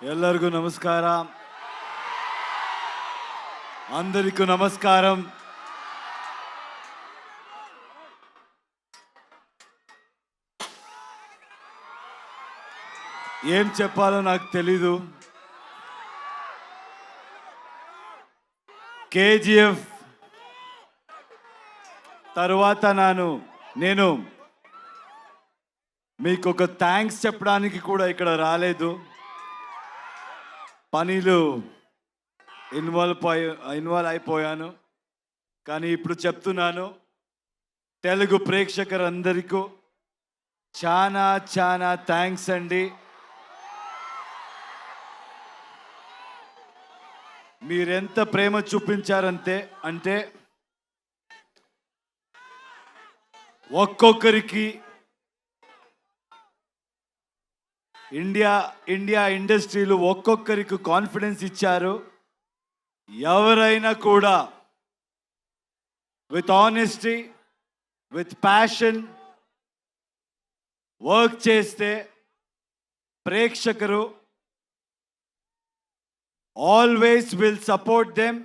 ಎಲ್ಲರಿಗೂ ನಮಸ್ಕಾರ. అందరికీ నమస్కారం. ఏం చెప్పాలో నాకు తెలీదు. కేజీఎఫ్ తర్వాత నేను మీకు ఒక థ్యాంక్స్ చెప్పడానికి కూడా ఇక్కడ రాలేదు. పనిలో ఇన్వాల్వ్ అయిపోయాను. కానీ ఇప్పుడు చెప్తున్నాను, తెలుగు ప్రేక్షకులందరికీ చాలా చాలా థ్యాంక్స్ అండి. మీరెంత ప్రేమ చూపించారంటే ఒక్కొక్కరికి ఇండియా ఇండస్ట్రీలో ఒక్కొక్కరికి కాన్ఫిడెన్స్ ఇచ్చారు. ఎవరైనా కూడా with honesty, with passion work చేస్తే ప్రేక్షకులు always will support them.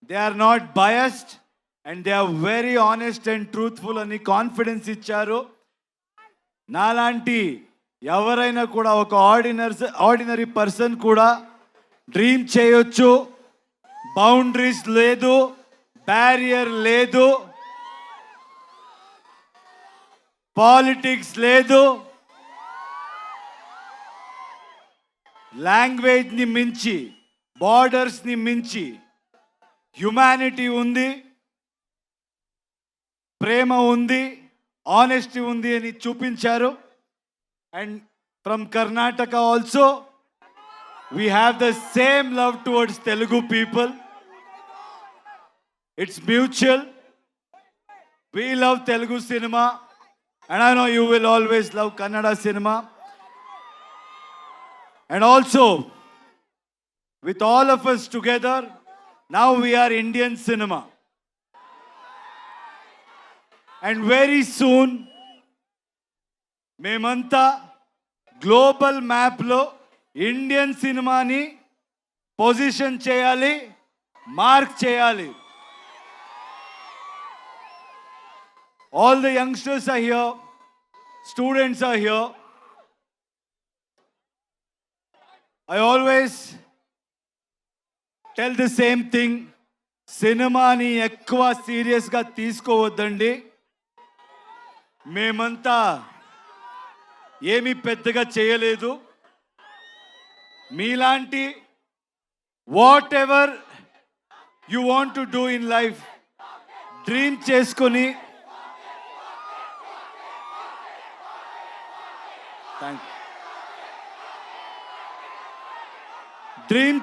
They are not biased and they are very honest and truthful అని కాన్ఫిడెన్స్ ఇచ్చారు. నాలాంటి ఎవరైనా కూడా ఒక ఆర్డినరీ పర్సన్ కూడా డ్రీమ్ చేయొచ్చు. బౌండరీస్ లేదు, బ్యారియర్ లేదు, పాలిటిక్స్ లేదు, లాంగ్వేజ్ని మించి, బార్డర్స్ని మించి హ్యుమానిటీ ఉంది, ప్రేమ ఉంది, ఆనెస్టీ ఉంది అని చూపించారు. And from Karnataka also, we have the same love towards Telugu people. It's mutual. We love Telugu cinema, and I know you will always love Kannada cinema. And also, with all of us together, now we are Indian cinema. And very soon, మేమంతా global మ్యాప్లో Indian సినిమాని position చేయాలి, mark చేయాలి. All the youngsters are here, students are here. I always tell the same thing, సినిమాని ఎక్కువ సీరియస్గా తీసుకోవద్దండి. మేమంతా ఏమీ పెద్దగా చేయలేదు. మీలాంటి whatever you want to do in life dream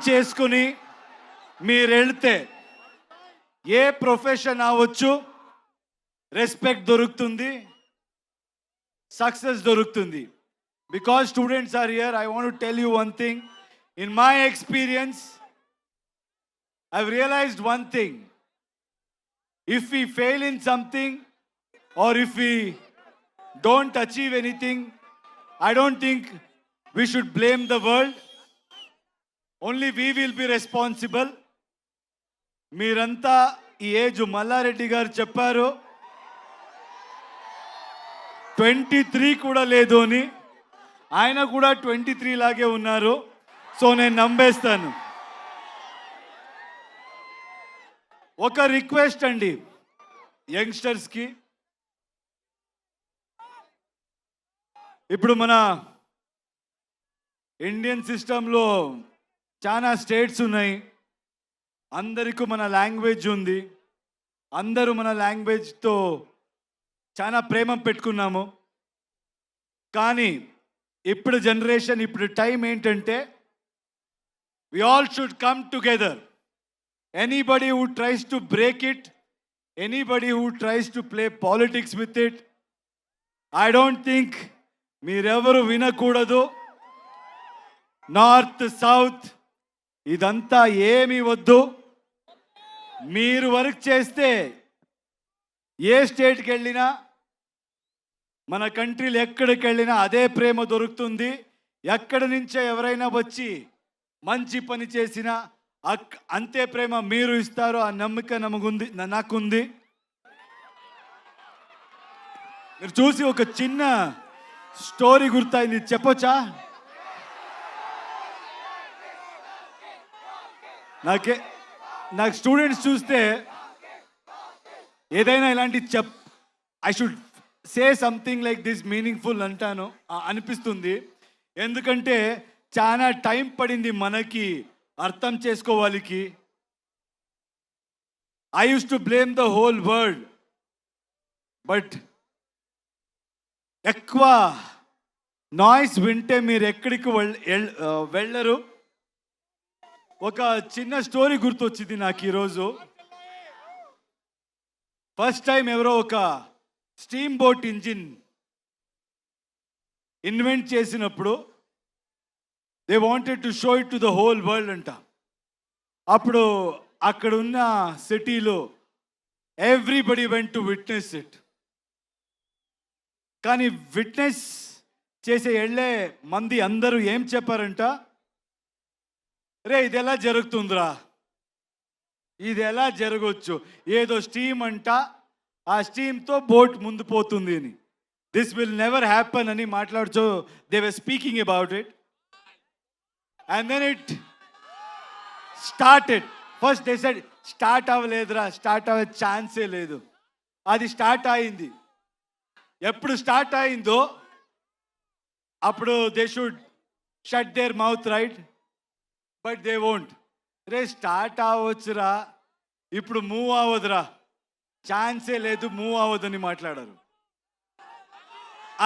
చేసుకొని మీరు వెళ్తే ఏ ప్రొఫెషన్ అవ్వచ్చు, రెస్పెక్ట్ దొరుకుతుంది, success దొరుకుతుంది. Because students are here, I want to tell you one thing. In my experience, I've realized one thing. If we fail in something or if we don't achieve anything, I don't think we should blame the world. Only we will be responsible. మీరంతా ఈ age Mallareddy గారు చెప్పారు 23 కూడా లేదు అని. ఆయన కూడా 23 లాగే ఉన్నారు. సో నేను నమ్మేస్తాను. ఒక రిక్వెస్ట్ అండి యంగ్స్టర్స్కి, ఇప్పుడు మన ఇండియన్ సిస్టంలో చాలా స్టేట్స్ ఉన్నాయి. అందరికీ మన లాంగ్వేజ్ ఉంది. అందరూ మన లాంగ్వేజ్తో చాలా ప్రేమ పెట్టుకున్నాము. కానీ ఇప్పుడు జనరేషన్, ఇప్పుడు టైం ఏంటంటే we all should come together. Anybody who tries to break it, anybody who tries to play politics with it, I don't think మీరెవరు వినకూడదు. నార్త్ సౌత్ ఇదంతా ఏమీ వద్దు. మీరు వర్క్ చేస్తే ఏ స్టేట్కి వెళ్ళినా, మన కంట్రీలో ఎక్కడికి వెళ్ళినా అదే ప్రేమ దొరుకుతుంది. ఎక్కడి నుంచో ఎవరైనా వచ్చి మంచి పని చేసిన అంతే ప్రేమ మీరు ఇస్తారు. ఆ నమ్మకం నమగుంది, నాకుంది. మీరు చూసి ఒక చిన్న స్టోరీ గుర్తయింది, చెప్పొచ్చా? నాకు స్టూడెంట్స్ చూస్తే ఏదైనా ఇలాంటి I should say something like this meaningful అంటాను అనిపిస్తుంది. ఎందుకంటే చాలా టైం పడింది మనకి అర్థం చేసుకోవాలికి. I used to blame the whole world, but ఎక్కువ నాయిస్ వింటే మీరు ఎక్కడికి వెళ్ళరు. ఒక చిన్న స్టోరీ గుర్తొచ్చింది నాకు ఈరోజు. ఫస్ట్ టైం ఎవరో ఒక స్టీమ్ బోట్ ఇంజిన్ ఇన్వెంట్ చేసినప్పుడు they wanted to show it to the whole world అంట. అప్పుడు అక్కడ ఉన్న సిటీలో everybody went to witness it. కానీ విట్నెస్ చేసే వెళ్ళే మంది అందరూ ఏం చెప్పారంట, రే ఇది ఎలా జరుగుతుందిరా, ఇది ఎలా జరగవచ్చు, ఏదో స్టీమ్ అంట, ఆ స్టీమ్తో బోట్ ముందు పోతుంది అని, దిస్ విల్ నెవర్ హ్యాపన్ అని మాట్లాడుతూ they were speaking about it. And then it started. First they said start అవ్వలేదురా, స్టార్ట్ అవ్వే ఛాన్సే లేదు. అది స్టార్ట్ అయింది. ఎప్పుడు స్టార్ట్ అయిందో అప్పుడు they should shut their mouth, right? But they won't. రే స్టార్ట్ అవ్వచ్చురా, ఇప్పుడు మూవ్ అవ్వదురా, ఛాన్సే లేదు, మూవ్ అవ్వదని మాట్లాడారు.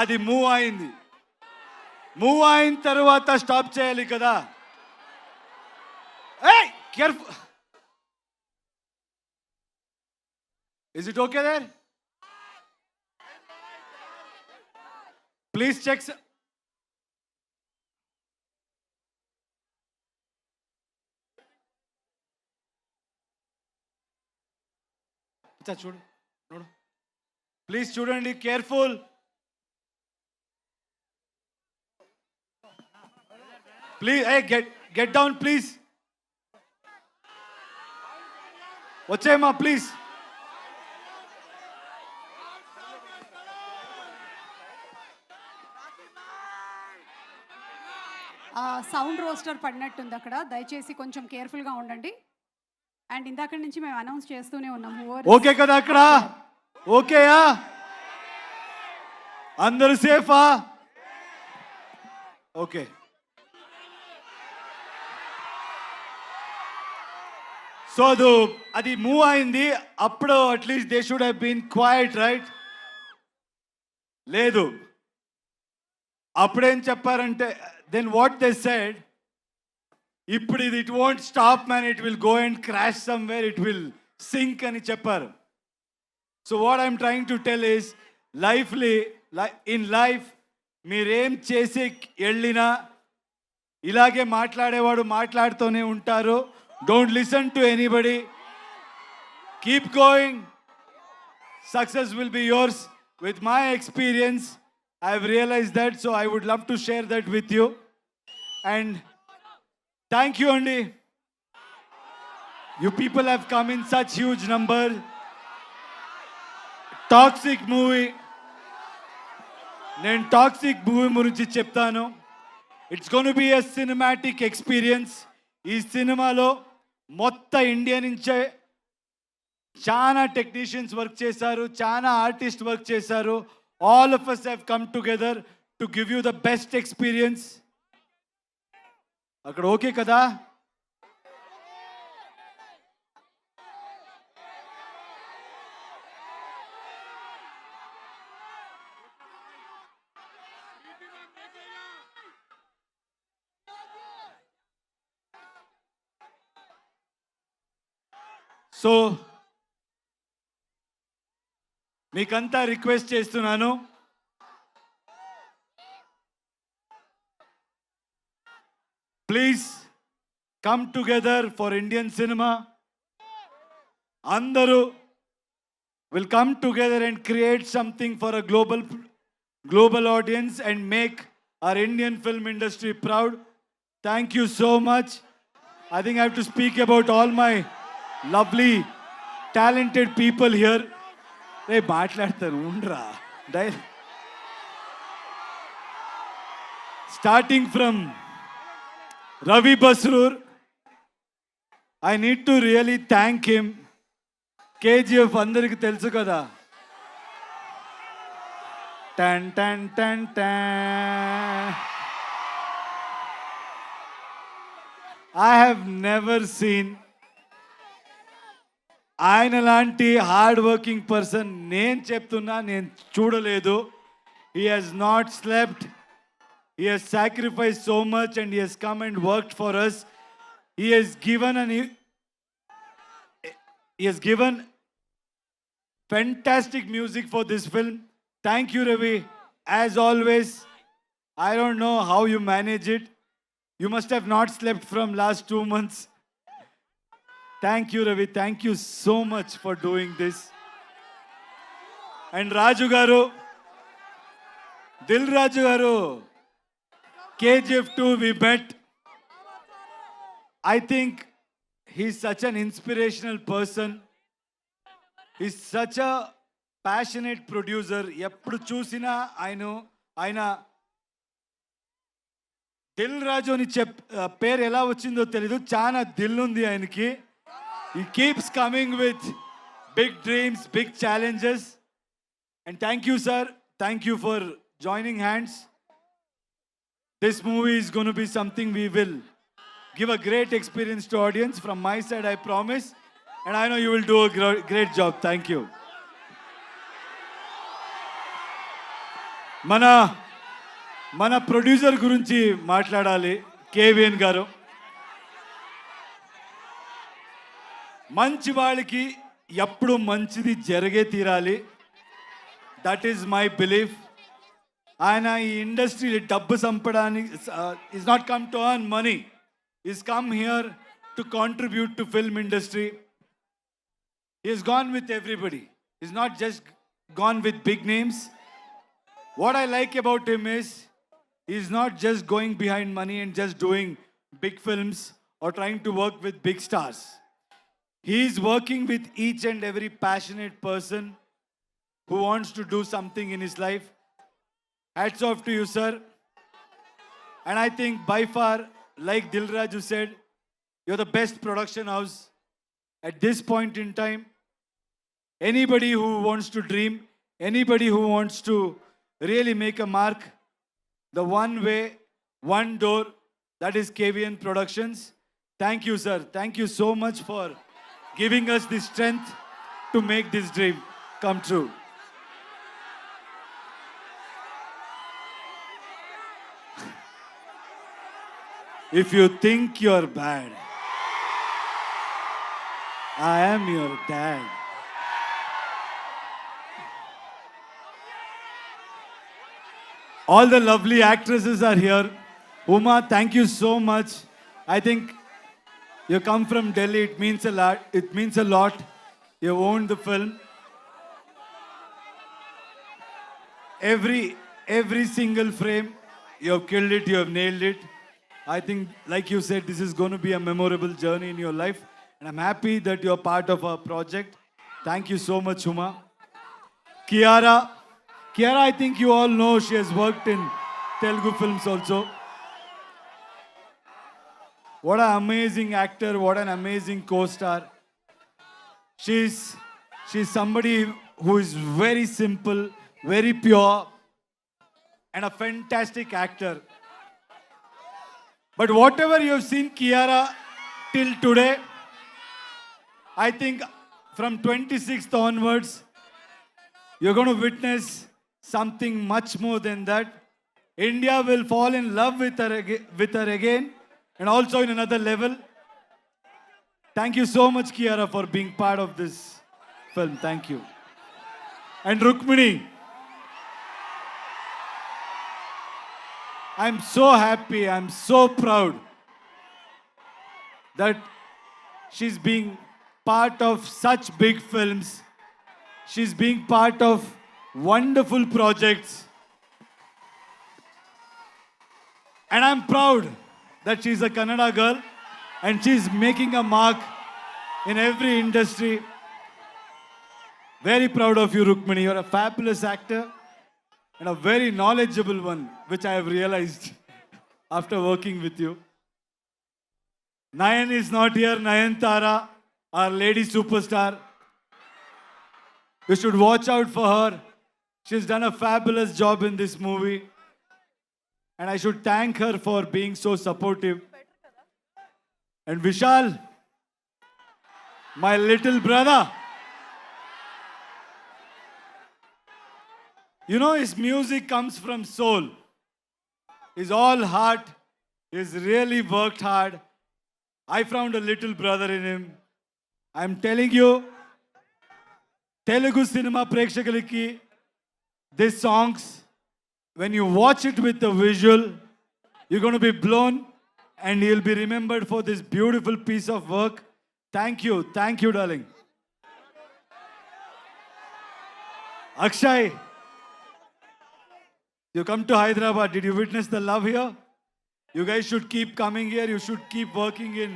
అది మూవ్ అయింది. మూవ్ అయిన తర్వాత స్టాప్ చేయాలి కదా. ఏయ్ careful, is it okay there? Please check. చూడు చూడు ప్లీజ్, చూడండి, careful. Please get down please. వచ్చేయమ్మా ప్లీజ్. సౌండ్ రోస్టర్ పడినట్టుంది అక్కడ, దయచేసి కొంచెం కేర్ఫుల్గా ఉండండి. అండ్ ఇందాక నుంచి మేము అనౌన్స్ చేస్తూనే ఉన్నాము. ఓకే కదా అక్కడ? ఓకేయా? అందరూ సేఫా? ఓకే. సో అది మూవ్ అయింది. అప్పుడు at least they should have been quiet, right? లేదు. అప్పుడేం చెప్పారంటే, దెన్ వాట్ దే సెడ్, ఇప్పుడు ఇది it won't stop man, it will go and crash somewhere, it will sink అని చెప్పారు. So what I'm trying to tell is, in life మీరేం చేసి వెళ్ళినా ఇలాగే మాట్లాడేవాడు మాట్లాడుతూనే ఉంటారు. Don't listen to anybody, keep going, success will be yours. With my experience, I have realized that, so I would love to share that with you. And thank you, Andy. You people have come in such huge number. Toxic movie. నేను toxic movie గురించి చెప్తాను. It's gonna be a cinematic experience. ఈ సినిమాలో మొత్తం India నుంచే చాలా technicians work చేశారు, చాలా ఆర్టిస్ట్ వర్క్ చేశారు. All of us have come together to give you the best experience. అక్కడ ఓకే కదా? సో మీకంతా రిక్వెస్ట్ చేస్తున్నాను, please come together for Indian cinema. అందరూ will come together and create something for a global audience and make our Indian film industry proud. Thank you so much. I think I have to speak about all my lovely, talented people here. రే మాట్లాడతాను ఉండరా starting from Ravi Basrur I need to really thank him. KGF అందరికి తెలుసు కదా. టన్ టన్ టన్ టన్. I have never seen ఆయన లాంటి hard working person నేను చెప్తున్నా నేను చూడలేదు. He has not slept. He has sacrificed so much and he has come and worked for us. He has given fantastic music for this film. Thank you, Ravi. As always, I don't know how you manage it. You must have not slept from last 2 months. Thank you, Ravi. Thank you so much for doing this. And Raju Garu, Dil Raju Garu, KGF 2 we met. I think he's such an inspirational person. He's such a passionate producer. ఎప్పుడు చూసినా ఆయన దిల్ రాజు అని పేరు ఎలా వచ్చిందో తెలీదు, చాలా దిల్ ఉంది ఆయనకి. He keeps coming with big dreams, big challenges. And thank you, sir. Thank you for joining hands. This movie is going to be something we will give a great experience to audience. From my side, I promise. And I know you will do a great job. Thank you. మన producer గురించి మాట్లాడాలి. KVN గారు మంచి వాళ్ళకి ఎప్పుడు మంచిది జరిగే తీరాలి. That is my belief. ఆయన ఈ ఇండస్ట్రీ డబ్బు సంపడానికి is not come to earn money, is come here to contribute to film industry. Is gone with everybody, is not just gone with big names. What I like about him is he's not just going behind money and just doing big films or trying to work with big stars. He's working with each and every passionate person who wants to do something in his life. Hats off to you, sir. And I think by far, like Dilraju said, you're the best production house at this point in time. Anybody who wants to dream, anybody who wants to really make a mark, the one way, one door, that is KVN Productions. Thank you, sir. Thank you so much for giving us the strength to make this dream come true. If you think you're bad, I am your dad. All the lovely actresses are here. Uma, thank you so much. I think you come from Delhi. It means a lot. It means a lot. You owned the film. Every single frame, you have killed it. You have nailed it. I think, like you said, this is going to be a memorable journey in your life. And I'm happy that you're part of our project. Thank you so much, Uma. Kiara, I think you all know she has worked in Telugu films also. What an amazing actor, what an amazing co-star. She's somebody who is very simple, very pure, and a fantastic actor. But whatever you have seen Kiara till today, I think from 26th onwards, you're going to witness something much more than that. India will fall in love with her again, and also in another level. Thank you so much, Kiara, for being part of this film. Thank you. And Rukmini, I'm so happy, I'm so proud that she's being part of such big films. She's being part of wonderful projects. And I'm proud that she's a Kannada girl. and she's making a mark in every industry. Very proud of you, Rukmini. You're a fabulous actor and a very knowledgeable one, which I have realized after working with you. Nayan is not here. Nayantara, our lady superstar. You should watch out for her. She's done a fabulous job in this movie. And I should thank her for being so supportive. And Vishal, my little brother. You know, his music comes from soul. He's all heart. He's really worked hard. I found a little brother in him. I'm telling you, Telugu cinema ప్రేక్షకులకి these songs, when you watch it with the visual, you're going to be blown and you'll be remembered for this beautiful piece of work. Thank you, darling. Akshay, you come to Hyderabad. Did you witness the love here? You guys should keep coming here. You should keep working in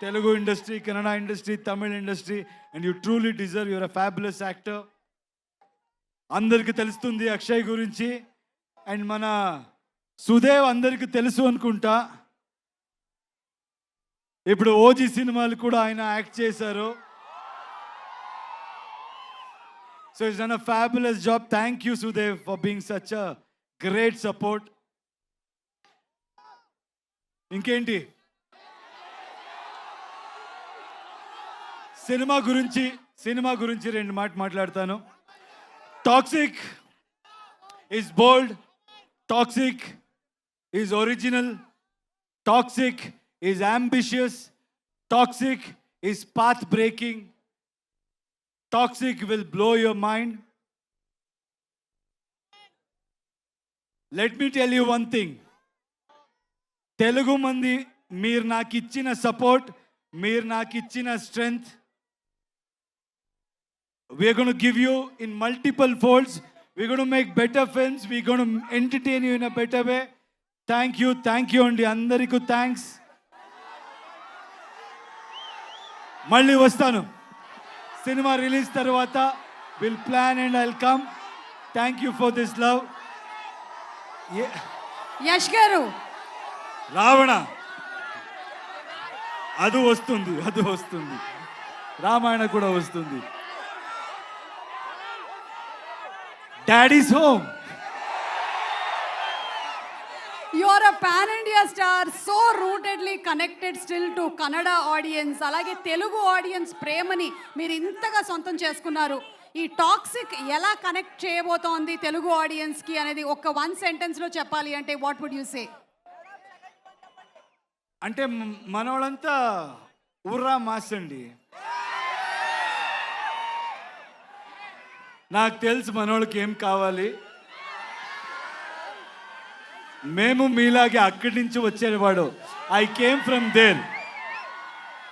Telugu industry, Kannada industry, Tamil industry, and you truly deserve. You're a fabulous actor. అందరికి తెలుస్తుంది అక్షయ్ గురించి. And మన సుదేవ్ అందరికి తెలుసు అనుకుంటా. ఇప్పుడు OG సినిమాలు కూడా ఆయన యాక్ట్ చేశారు. So it's done a fabulous job. Thank you Sudev for being such a great support. ఇంకేంటి సినిమా గురించి రెండు మాట్లాడతాను. Toxic is bold, toxic is original, toxic is ambitious, toxic is path breaking, toxic will blow your mind. Let me tell you one thing. Telugu mandi meer naaki ichchina support, meer naaki ichchina strength, we are going to give you in multiple folds. We're going to make better films. We're going to entertain you in a better way. Thank you అండి అందరికీ thanks. మళ్ళీ వస్తాను cinema release తర్వాత. Will plan and I'll come. Thank you for this love. Yash గారు, రావణ అది వస్తుంది. రామాయణ కూడా వస్తుంది. Daddy's home. you're a pan India star, so rootedly connected still to Kannada audience. అలాగే తెలుగు ఆడియన్స్ ప్రేమని మీరు ఇంతగా సొంతం చేసుకున్నారు. ఈ టాక్సిక్ ఎలా కనెక్ట్ చేయబోతోంది తెలుగు ఆడియన్స్ కి అనేది ఒక వన్ సెంటెన్స్ లో చెప్పాలి అంటే వాట్ వుడ్ యు సే? అంటే మనోళ్ళంతా ఉర్రా మాస్ అండి. నాకు తెలుసు మనోళ్ళకి ఏం కావాలి. మేము మీలాగే అక్కడి నుంచి వచ్చేవాడు. I came from there.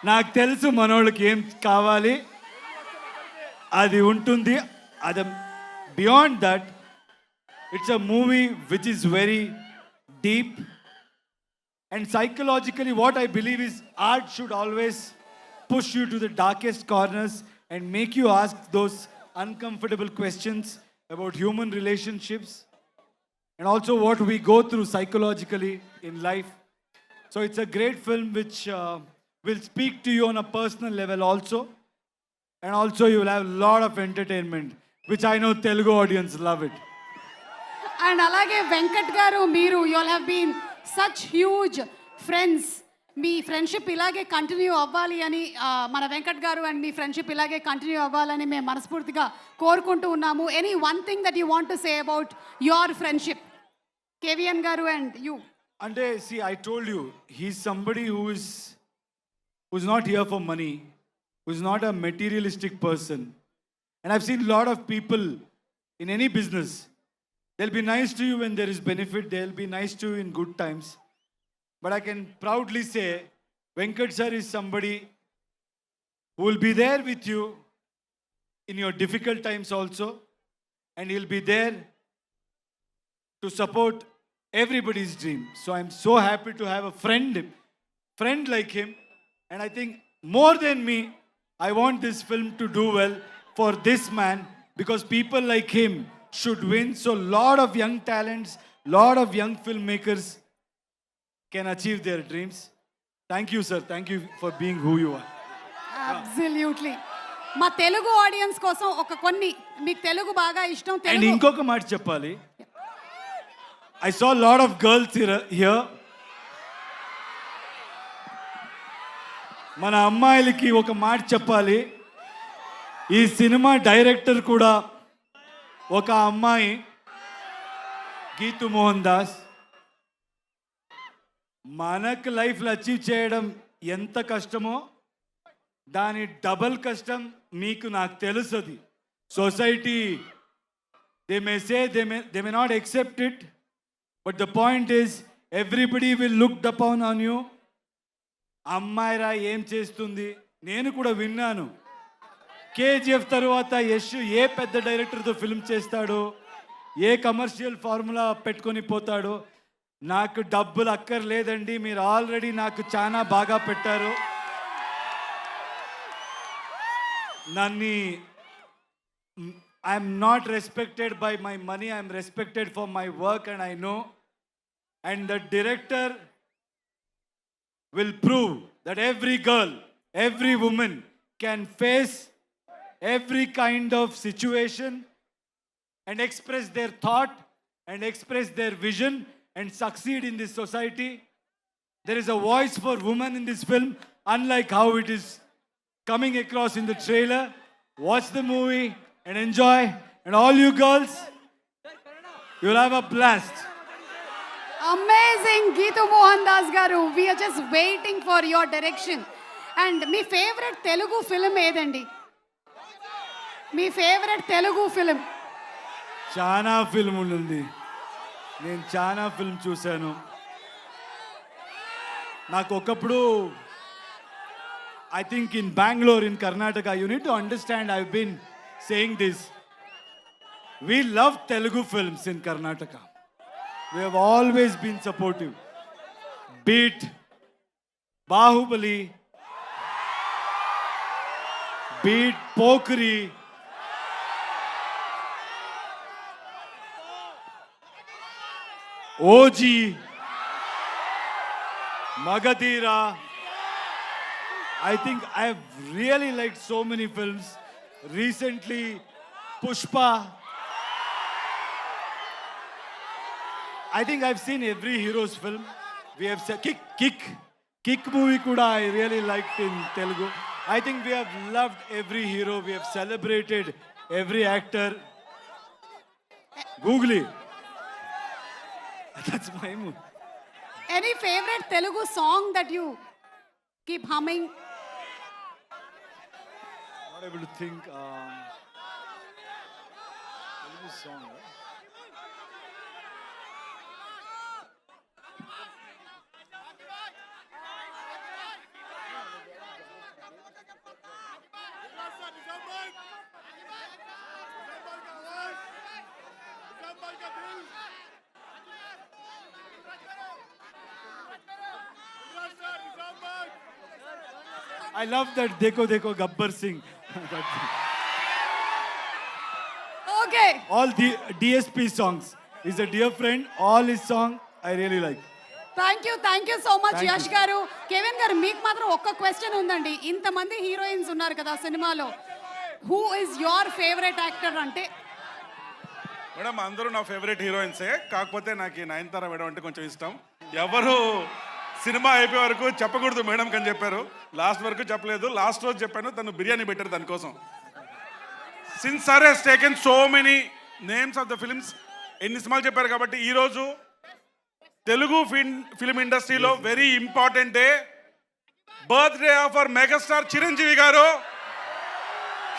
నాకు తెలుసు మనోళ్ళకి ఏం కావాలి, అది ఉంటుంది. అది beyond that it's a movie which is very deep and psychologically what I believe is art should always push you to the darkest corners and make you ask those uncomfortable questions about human relationships and also what we go through psychologically in life. So it's a great film which will speak to you on a personal level also, and also you will have a lot of entertainment which I know Telugu audience love it. అండ్ అలాగే వెంకట్ గారు, మీరు you all have been such huge friends. మీ friendship ఇలాగే continue అవ్వాలి అని మన Venkat garu and మీ friendship ఇలాగే కంటిన్యూ అవ్వాలని మేము మనస్ఫూర్తిగా కోరుకుంటూ ఉన్నాము. Any one thing that you want to say about your friendship, KVN garu and you? అంటే see, I told you, he's somebody who's not here for money, who's not a materialistic person. And I've seen a lot of people in any business. They'll be nice to you when there is benefit. They'll be nice to you in good times. But I can proudly say, Venkat sir is somebody who will be there with you in your difficult times also. And he'll be there to support everybody's dream. So I'm so happy to have a friend like him. And I think more than me, I want this film to do well for this man because people like him should win. So lot of young talents, lot of young filmmakers can achieve their dreams. Thank you, sir. Thank you for being who you are. Absolutely మా Telugu audience కోసం ఒక కొన్ని మీకు తెలుగు బాగా ఇష్టం And Telugu ఇంకొక మాట చెప్పాలి. I saw a lot of girls here. మన అమ్మాయిలకి ఒక మాట చెప్పాలి. ఈ సినిమా డైరెక్టర్ కూడా ఒక అమ్మాయి, గీతు మోహన్ దాస్. మనకు లైఫ్లో అచీవ్ చేయడం ఎంత కష్టమో దాని డబల్ కష్టం మీకు నాకు తెలుస్తుంది. Society they may say they may not accept it, but the point is everybody will look upon on you. అమ్మాయిరా ఏం చేస్తుంది, నేను కూడా విన్నాను. కేజీఎఫ్ తర్వాత యశ్ ఏ పెద్ద డైరెక్టర్తో ఫిల్మ్ చేస్తాడో, ఏ కమర్షియల్ ఫార్ములా పెట్టుకొని పోతాడో. నాకు డబ్బులు అక్కర్లేదండి, మీరు ఆల్రెడీ నాకు చాలా బాగా పెట్టారు. నన్ను I'm not respected by my money, I'm respected for my work and I know. And the director will prove that every girl, every woman can face every kind of situation and express their thought and express their vision and succeed in this society. There is a voice for women in this film, unlike how it is coming across in the trailer. Watch the movie and enjoy. And all you girls, you'll have a blast. Amazing Geetu Mohan Das garu, we're just waiting for your direction. And మీ favourite Telugu film ఏదండి? మీ favourite Telugu film? చాలా film ఉంది, నేను చాలా film చూశాను. నాకు ఒకప్పుడు I think in Bengaluru, in Karnataka, you need to understand, I been saying this, we love Telugu films in Karnataka. We have always been supportive. Beat Bahubali, beat Pokri, OG, Magadira. I think I have really liked so many films. Recently, Pushpa. I think I've seen every hero's film. We have said Kick movie kuda I really liked in Telugu. I think we have loved every hero. We have celebrated every actor. Googly. That's my mood. Any favourite Telugu song that you keep humming? Not able to think. Telugu song. Right? I love that Dekho Dekho Gabbar Singh. Okay, All the DSP songs. He's a dear friend. All his song I really like. Thank you so much Thank you. Yash గారు. Kevin గారు, మీకు మాత్రం ఒక్క question ఉందండి. ఇంతమంది heroines ఉన్నారు కదా సినిమాలో, who is your favourite actor అంటే? మేడం అందరూ నా ఫేవరెట్ హీరోయిన్సే, కాకపోతే నాకు ఈ నయనతార మేడం అంటే కొంచెం ఇష్టం. ఎవరు సినిమా అయిపోయే వరకు చెప్పకూడదు మేడం అని చెప్పారు, లాస్ట్ వరకు చెప్పలేదు. లాస్ట్ రోజు చెప్పాను, తను బిర్యానీ పెట్టారు దానికోసం. Since sir he's taken so many names of the films, ఎన్ని సినిమాలు చెప్పారు కాబట్టి ఈరోజు తెలుగు ఫిల్మ్ ఇండస్ట్రీలో very important day, birthday of our megastar Chiranjeevi garu.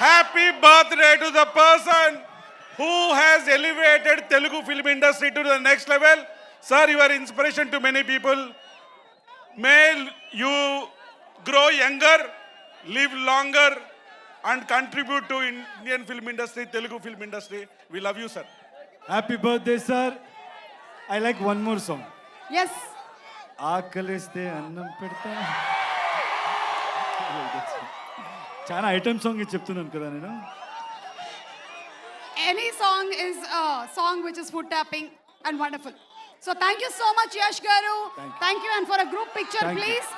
Happy birthday to the person who has elevated Telugu film industry to the next level. Sir, you are inspiration to many people. May you grow younger, live longer and contribute to Indian film industry, Telugu film industry. We love you, sir. Happy birthday, sir. I like one more song. Yes, ఆకలిస్తే అన్నం పెడతా. చాలా item song చెప్తున్నాను కదా నేను. Any song is a song which is foot tapping and wonderful. So thank you so much, Yash Garu. Thank you. Thank you, and for a group picture, Thank you. please.